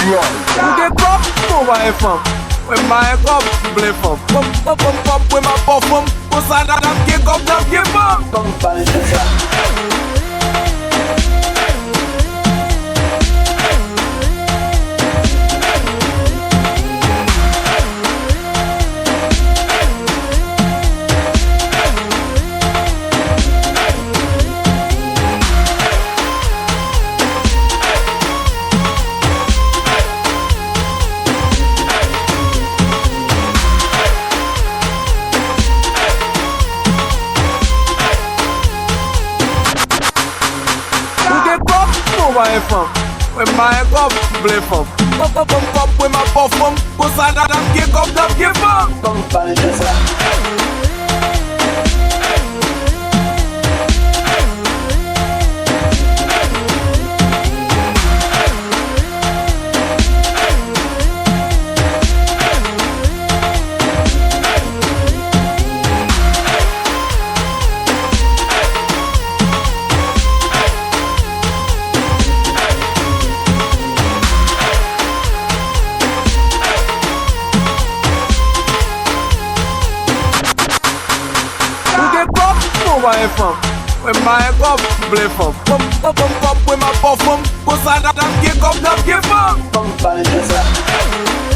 Ou gen kop, moun va e fam. When my kop, ble fam. Pop, when my pop fam. Pou sa dap gen kop, dap gen fam. Kom pale de sa. My fam, when my kop, ble fam. Pop, when my pop fam. Pou sa dap gen kop, dap gen fam. Kom pale de sa. My fam, when my kop, ble fam. Pop, when my pop fam. Pou sa dap gen kop, dap gen fam. Kom pale de sa.